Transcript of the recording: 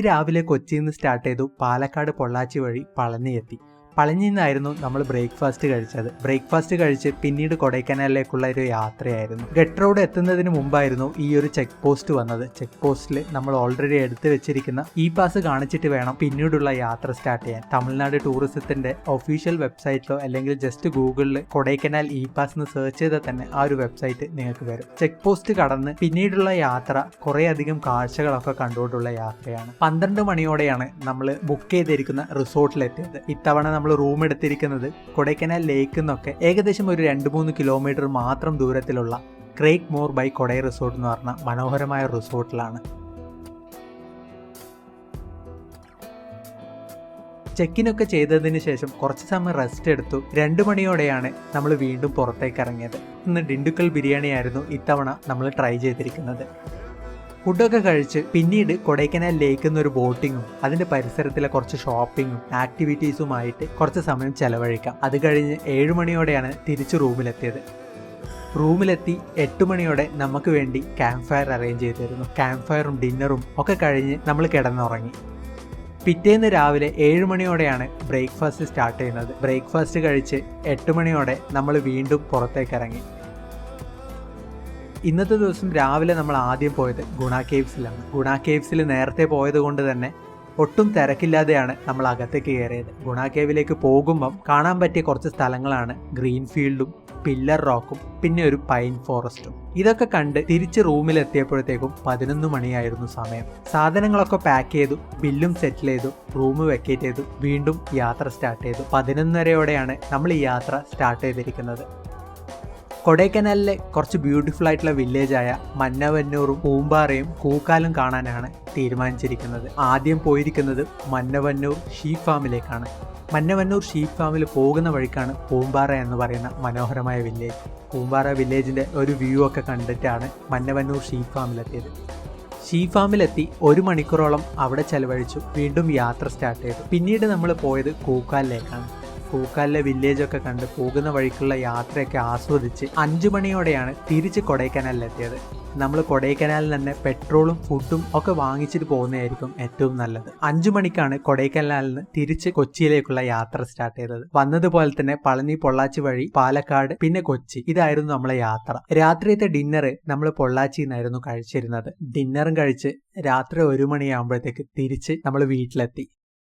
രാവിലെ കൊച്ചിയിൽ നിന്ന് സ്റ്റാർട്ട് ചെയ്തു പാലക്കാട് പൊള്ളാച്ചി വഴി പളനി എത്തി. പളനിയിൽ നിന്നായിരുന്നു നമ്മൾ ബ്രേക്ക്ഫാസ്റ്റ് കഴിച്ചത്. ബ്രേക്ക്ഫാസ്റ്റ് കഴിച്ച് പിന്നീട് കൊടൈക്കനാലിലേക്കുള്ള ഒരു യാത്രയായിരുന്നു. ഗട്ട് റോഡ് എത്തുന്നതിന് മുമ്പായിരുന്നു ഈ ഒരു ചെക്ക് പോസ്റ്റ് വന്നത്. ചെക്ക് പോസ്റ്റിൽ നമ്മൾ ഓൾറെഡി എടുത്തു വെച്ചിരിക്കുന്ന ഇ പാസ് കാണിച്ചിട്ട് വേണം പിന്നീടുള്ള യാത്ര സ്റ്റാർട്ട് ചെയ്യാൻ. തമിഴ്നാട് ടൂറിസത്തിന്റെ ഒഫീഷ്യൽ വെബ്സൈറ്റിലോ അല്ലെങ്കിൽ ജസ്റ്റ് ഗൂഗിളിൽ കൊടൈക്കനാൽ ഇ പാസ് എന്ന് സെർച്ച് ചെയ്താൽ തന്നെ ആ ഒരു വെബ്സൈറ്റ് നിങ്ങൾക്ക് വരും. ചെക്ക് പോസ്റ്റ് കടന്ന് പിന്നീടുള്ള യാത്ര കുറേ അധികം കാഴ്ചകളൊക്കെ കണ്ടുകൊണ്ടുള്ള യാത്രയാണ്. 12 മണിയോടെയാണ് നമ്മൾ ബുക്ക് ചെയ്തിരിക്കുന്ന റിസോർട്ടിലെത്തിയത്. ഇത്തവണ നമ്മൾ റൂം എടുത്തിരിക്കുന്നത് കൊടൈക്കനാൽ ലേക്ക് നിന്നൊക്കെ ഏകദേശം ഒരു 2-3 കിലോമീറ്റർ മാത്രം ദൂരത്തിലുള്ള Creek more by Kodai resort എന്ന് പറഞ്ഞ മനോഹരമായ റിസോർട്ടിലാണ്. ചെക്കിനൊക്കെ ചെയ്തതിന് ശേഷം കുറച്ച് സമയം റെസ്റ്റ് എടുത്തു. 2 മണിയോടെയാണ് നമ്മൾ വീണ്ടും പുറത്തേക്ക് ഇറങ്ങിയത്. ഇന്ന് ഡിണ്ടുക്കൽ ബിരിയാണി ആയിരുന്നു ഇത്തവണ നമ്മൾ ട്രൈ ചെയ്തിരിക്കുന്നത്. ഫുഡൊക്കെ കഴിച്ച് പിന്നീട് കൊടൈക്കനാൽ ലേക്ക് എന്നൊരു ബോട്ടിങ്ങും അതിന്റെ പരിസരത്തിലെ കുറച്ച് ഷോപ്പിങ്ങും ആക്ടിവിറ്റീസുമായിട്ട് കുറച്ച് സമയം ചെലവഴിക്കാം. അത് കഴിഞ്ഞ് 7 മണിയോടെയാണ് തിരിച്ച് റൂമിലെത്തിയത്. റൂമിലെത്തി 8 മണിയോടെ നമുക്ക് വേണ്ടി ക്യാമ്പ് ഫയർ അറേഞ്ച് ചെയ്തിരുന്നു. ക്യാമ്പ് ഫയറും ഡിന്നറും ഒക്കെ കഴിഞ്ഞ് നമ്മൾ കിടന്നുറങ്ങി. പിറ്റേന്ന് രാവിലെ 7 മണിയോടെയാണ് ബ്രേക്ക്ഫാസ്റ്റ് സ്റ്റാർട്ട് ചെയ്യുന്നത്. ബ്രേക്ക്ഫാസ്റ്റ് കഴിച്ച് 8 മണിയോടെ നമ്മൾ വീണ്ടും പുറത്തേക്ക് ഇറങ്ങി. ഇന്നത്തെ ദിവസം രാവിലെ നമ്മൾ ആദ്യം പോയത് ഗുണ കേവ്സിലാണ്. ഗുണ കേവ്സിൽ നേരത്തെ പോയത് കൊണ്ട് തന്നെ ഒട്ടും തിരക്കില്ലാതെയാണ് നമ്മൾ അകത്തേക്ക് കയറിയത്. ഗുണ കേവിലേക്ക് പോകുമ്പം കാണാൻ പറ്റിയ കുറച്ച് സ്ഥലങ്ങളാണ് ഗ്രീൻ ഫീൽഡും പില്ലർ റോക്കും പിന്നെ ഒരു പൈൻ ഫോറസ്റ്റും. ഇതൊക്കെ കണ്ട് തിരിച്ച് റൂമിലെത്തിയപ്പോഴത്തേക്കും 11 മണിയായിരുന്നു സമയം. സാധനങ്ങളൊക്കെ പാക്ക് ചെയ്തു, ബില്ലും സെറ്റിൽ ചെയ്തു, റൂം വെക്കേറ്റ് ചെയ്തു, വീണ്ടും യാത്ര സ്റ്റാർട്ട് ചെയ്തു. 11:30യോടെയാണ് നമ്മൾ ഈ യാത്ര സ്റ്റാർട്ട് ചെയ്തിരിക്കുന്നത്. കൊടൈക്കനാലിലെ കുറച്ച് ബ്യൂട്ടിഫുൾ ആയിട്ടുള്ള വില്ലേജായ മന്നവന്നൂറും പൂമ്പാറയും കൂക്കാലും കാണാനാണ് തീരുമാനിച്ചിരിക്കുന്നത്. ആദ്യം പോയിരിക്കുന്നത് മന്നവന്നൂർ ഷീപ്പ് ഫാമിലേക്കാണ്. മന്നവന്നൂർ ഷീപ്പ് ഫാമിൽ പോകുന്ന വഴിക്കാണ് പൂമ്പാറ എന്ന് പറയുന്ന മനോഹരമായ വില്ലേജ്. പൂമ്പാറ വില്ലേജിൻ്റെ ഒരു വ്യൂ ഒക്കെ കണ്ടിട്ടാണ് മന്നവന്നൂർ ഷീപ്പ് ഫാമിലെത്തിയത്. ഷീപ്പ് ഫാമിലെത്തി 1 മണിക്കൂറോളം അവിടെ ചെലവഴിച്ചു. വീണ്ടും യാത്ര സ്റ്റാർട്ട് ചെയ്തു. പിന്നീട് നമ്മൾ പോയത് കൂക്കാലിലേക്കാണ്. കൂക്കാലിലെ വില്ലേജൊക്കെ കണ്ട് പോകുന്ന വഴിക്കുള്ള യാത്രയൊക്കെ ആസ്വദിച്ച് 5 മണിയോടെയാണ് തിരിച്ച് കൊടൈക്കനാലിലെത്തിയത്. നമ്മൾ കൊടൈക്കനാലിൽ തന്നെ പെട്രോളും ഫുഡും ഒക്കെ വാങ്ങിച്ചിട്ട് പോകുന്നതായിരിക്കും ഏറ്റവും നല്ലത്. 5 മണിക്കാണ് കൊടൈക്കനാലിൽ നിന്ന് തിരിച്ച് കൊച്ചിയിലേക്കുള്ള യാത്ര സ്റ്റാർട്ട് ചെയ്തത്. വന്നതുപോലെ തന്നെ പളനി പൊള്ളാച്ചി വഴി പാലക്കാട് പിന്നെ കൊച്ചി, ഇതായിരുന്നു നമ്മളെ യാത്ര. രാത്രിയത്തെ ഡിന്നർ നമ്മൾ പൊള്ളാച്ചിയിൽ നിന്നായിരുന്നു കഴിച്ചിരുന്നത്. ഡിന്നറും കഴിച്ച് രാത്രി 1 മണിയാകുമ്പോഴത്തേക്ക് തിരിച്ച് നമ്മൾ വീട്ടിലെത്തി.